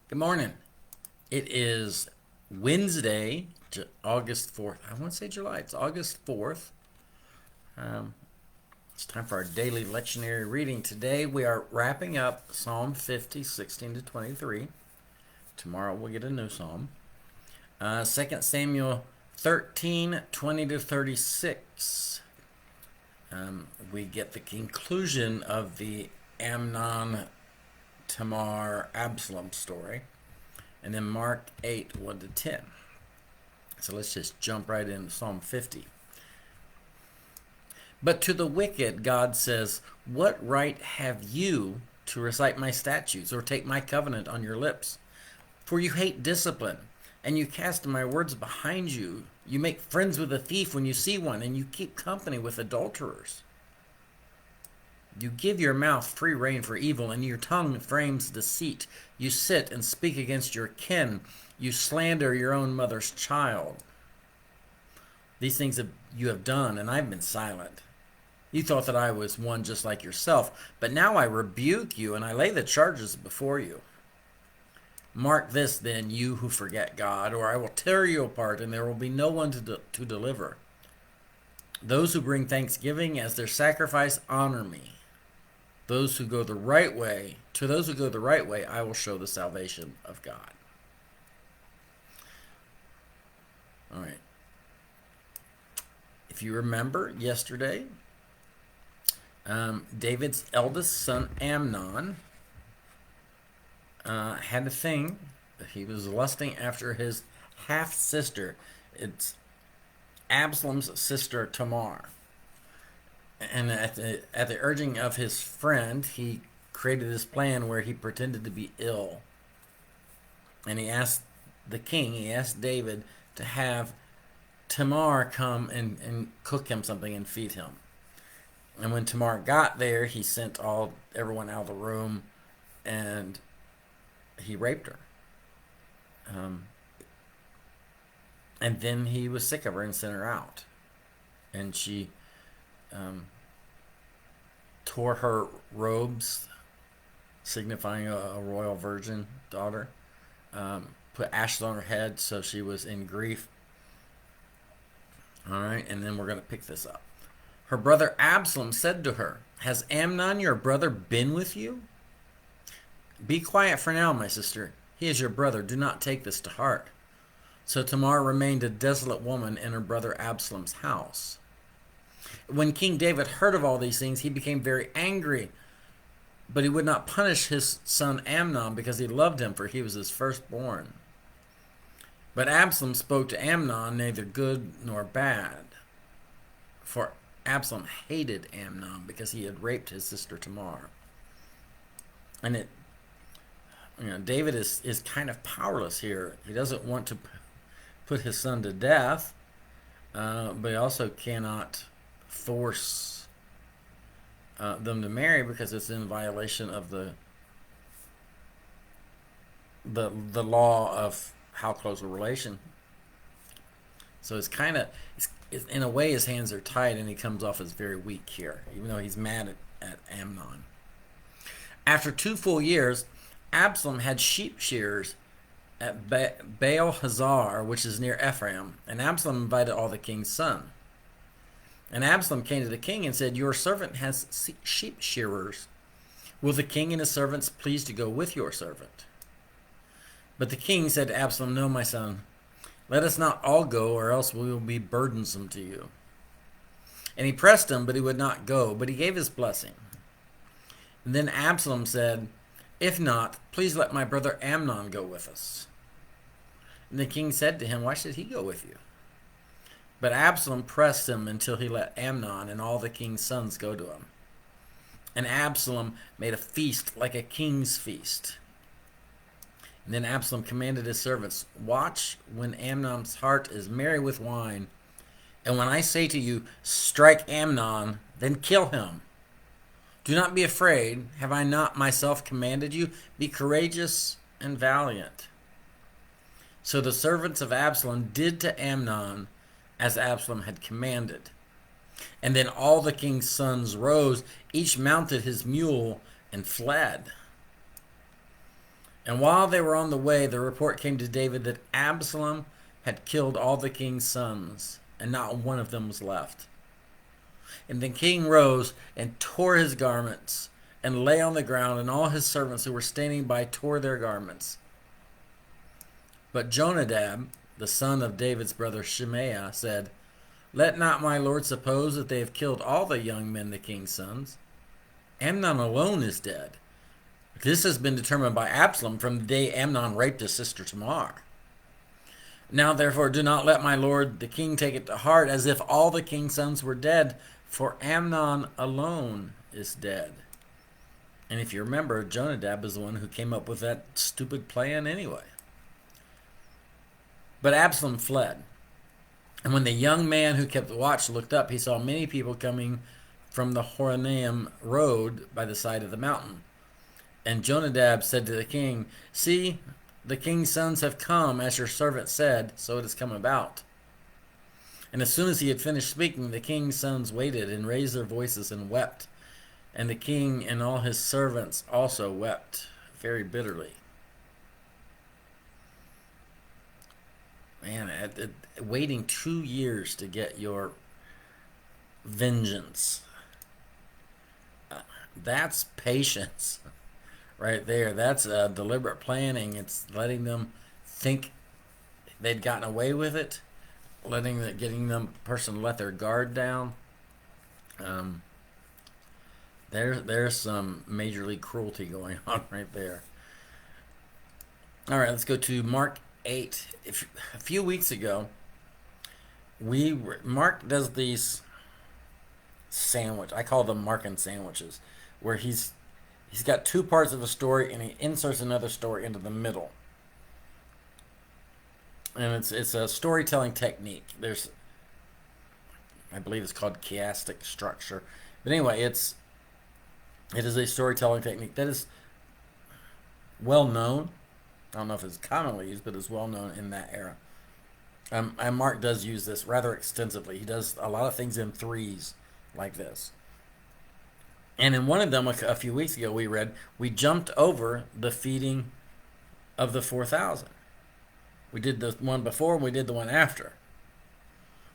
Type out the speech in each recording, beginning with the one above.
Good morning. It is Wednesday, August 4th. I want to say July. It's August 4th. Um, it's time for our daily lectionary reading. Today we are wrapping up Psalm 50, 16 to 23. Tomorrow we'll get a new psalm. 2 Samuel 13, 20 to 36. We get the conclusion of the Amnon, Tamar, Absalom story. And then Mark 8, 1 to 10. So let's just jump right into Psalm 50. But to the wicked, God says, "What right have you to recite my statutes or take my covenant on your lips? For you hate discipline, and you cast my words behind you. You make friends with a thief when you see one, and you keep company with adulterers. You give your mouth free rein for evil, and your tongue frames deceit. You sit and speak against your kin. You slander your own mother's child. These things you have done, and I've been silent. You thought that I was one just like yourself, but now I rebuke you, and I lay the charges before you. Mark this, then, you who forget God, or I will tear you apart, and there will be no one to deliver. Those who bring thanksgiving as their sacrifice honor me. To those who go the right way, I will show the salvation of God." All right. If you remember yesterday, David's eldest son Amnon had a thing. He was lusting after his half sister. It's Absalom's sister Tamar. And at the urging of his friend, he created this plan where he pretended to be ill. And he asked David to have Tamar come and cook him something and feed him. And when Tamar got there, he sent everyone out of the room, and he raped her. And then he was sick of her and sent her out. And she tore her robes, signifying a royal virgin daughter, put ashes on her head, so she was in grief. All right, and then we're going to pick this up. Her brother Absalom said to her, "Has Amnon your brother been with you? Be quiet for now, my sister. He is your brother. Do not take this to heart." So Tamar remained a desolate woman in her brother Absalom's house. When King David heard of all these things, he became very angry, but he would not punish his son Amnon because he loved him, for he was his firstborn. But Absalom spoke to Amnon neither good nor bad, for Absalom hated Amnon because he had raped his sister Tamar. And David is kind of powerless here. He doesn't want to put his son to death, but he also cannot force them to marry because it's in violation of the law of how close a relation. So it's kind of, in a way, his hands are tied, and he comes off as very weak here, even though he's mad at Amnon. After 2 full years, Absalom had sheep shearers at Baal Hazar, which is near Ephraim, and Absalom invited all the king's sons. And Absalom came to the king and said, "Your servant has sheep shearers. Will the king and his servants please to go with your servant?" But the king said to Absalom, "No, my son, let us not all go, or else we will be burdensome to you." And he pressed him, but he would not go, but he gave his blessing. And then Absalom said, "If not, please let my brother Amnon go with us." And the king said to him, "Why should he go with you?" But Absalom pressed him until he let Amnon and all the king's sons go to him. And Absalom made a feast like a king's feast. And then Absalom commanded his servants, "Watch when Amnon's heart is merry with wine. And when I say to you, 'Strike Amnon,' then kill him. Do not be afraid. Have I not myself commanded you? Be courageous and valiant." So the servants of Absalom did to Amnon as Absalom had commanded. And then all the king's sons rose, each mounted his mule, and fled. And while they were on the way, the report came to David that Absalom had killed all the king's sons, and not one of them was left. And the king rose and tore his garments and lay on the ground, and all his servants who were standing by tore their garments. But Jonadab, the son of David's brother Shimei, said, "Let not my lord suppose that they have killed all the young men, the king's sons. Amnon alone is dead. This has been determined by Absalom from the day Amnon raped his sister Tamar. Now therefore do not let my lord the king take it to heart as if all the king's sons were dead, for Amnon alone is dead." And if you remember, Jonadab is the one who came up with that stupid plan anyway. But Absalom fled. And when the young man who kept watch looked up, he saw many people coming from the Horonaim road by the side of the mountain. And Jonadab said to the king, "See, the king's sons have come, as your servant said, so it has come about." And as soon as he had finished speaking, the king's sons waited and raised their voices and wept. And the king and all his servants also wept very bitterly. Man, waiting 2 years to get your vengeance. That's patience right there. That's deliberate planning. It's letting them think they'd gotten away with it, getting the person let their guard down. There's some major league cruelty going on right there. All right, let's go to Mark 8. A few weeks ago, Mark does these I call them Markan sandwiches, where he's got two parts of a story and he inserts another story into the middle. And it's a storytelling technique. I believe it's called chiastic structure. But anyway, it is a storytelling technique that is well known. I don't know if it's commonly used, but it's well known in that era. And Mark does use this rather extensively. He does a lot of things in threes like this. And in one of them, a few weeks ago, we jumped over the feeding of the 4,000. We did the one before and we did the one after.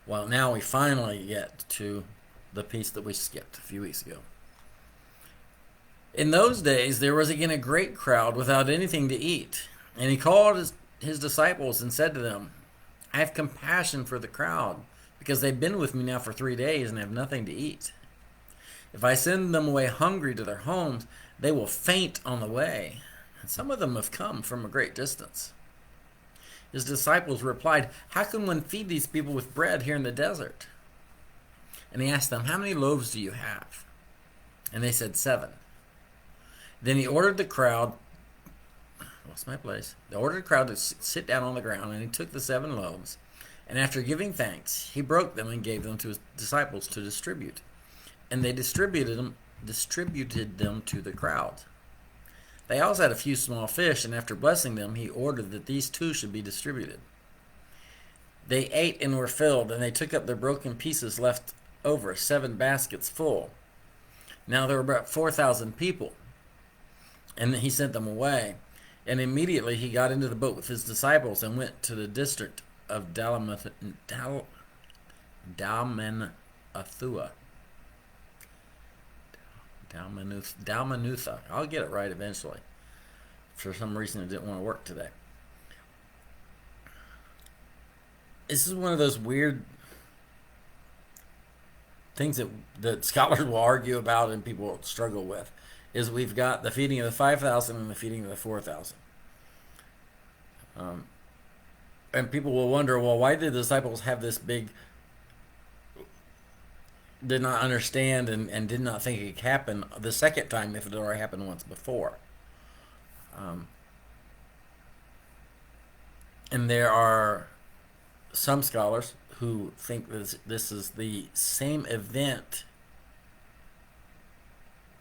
Well, now we finally get to the piece that we skipped a few weeks ago. In those days, there was again a great crowd without anything to eat. And he called his disciples and said to them, "I have compassion for the crowd, because they've been with me now for 3 days and have nothing to eat. If I send them away hungry to their homes, they will faint on the way. And some of them have come from a great distance." His disciples replied, "How can one feed these people with bread here in the desert?" And he asked them, "How many loaves do you have?" And they said, 7. Then he ordered the crowd, He ordered the crowd to sit down on the ground, and he took the 7 loaves, and after giving thanks, he broke them and gave them to his disciples to distribute. And they distributed them to the crowd. They also had a few small fish, and after blessing them, he ordered that these too should be distributed. They ate and were filled, and they took up the broken pieces left over, 7 baskets full. Now there were about 4,000 people. And he sent them away. And immediately he got into the boat with his disciples and went to the district of Dalmanutha. I'll get it right eventually. For some reason, it didn't want to work today. This is one of those weird things that scholars will argue about and people will struggle with. Is we've got the feeding of the 5,000 and the feeding of the 4,000. And people will wonder, well, why did the disciples have this big, did not understand and did not think it could happen the second time if it had already happened once before? And there are some scholars who think this is the same event,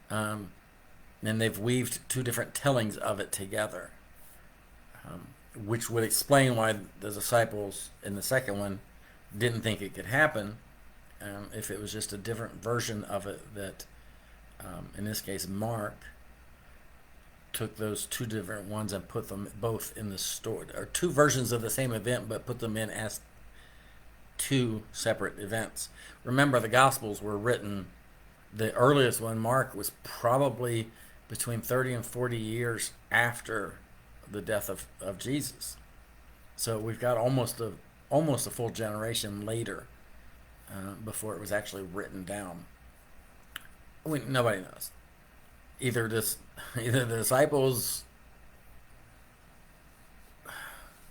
and they've weaved 2 different tellings of it together, which would explain why the disciples in the second one didn't think it could happen, if it was just a different version of it that, in this case, Mark took those two different ones and put them both in the story, or two versions of the same event, but put them in as two separate events. Remember, the Gospels were written, the earliest one, Mark, was probably between 30 and 40 years after the death of Jesus. So we've got almost a full generation later before it was actually written down. Nobody knows. Either the disciples,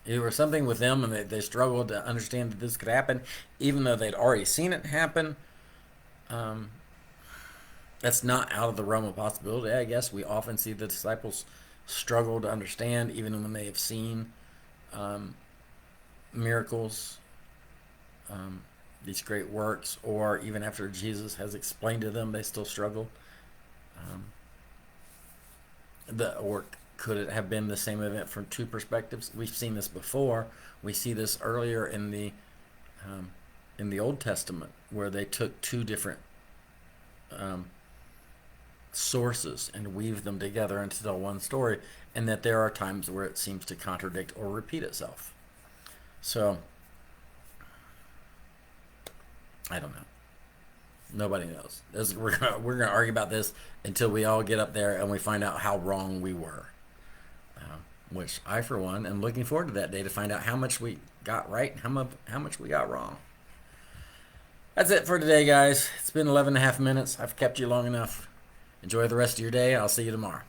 it was something with them, and they struggled to understand that this could happen, even though they'd already seen it happen. That's not out of the realm of possibility, I guess. We often see the disciples struggle to understand, even when they have seen miracles, these great works, or even after Jesus has explained to them, they still struggle. Or could it have been the same event from two perspectives? We've seen this before. We see this earlier in the Old Testament, where they took two different sources and weaved them together into tell one story, and that there are times where it seems to contradict or repeat itself. So I don't know. Nobody knows. We're gonna argue about this until we all get up there and we find out how wrong we were. Which I, for one, am looking forward to that day to find out how much we got right and how much we got wrong. That's it for today, guys. It's been 11 and a half minutes. I've kept you long enough. Enjoy the rest of your day. I'll see you tomorrow.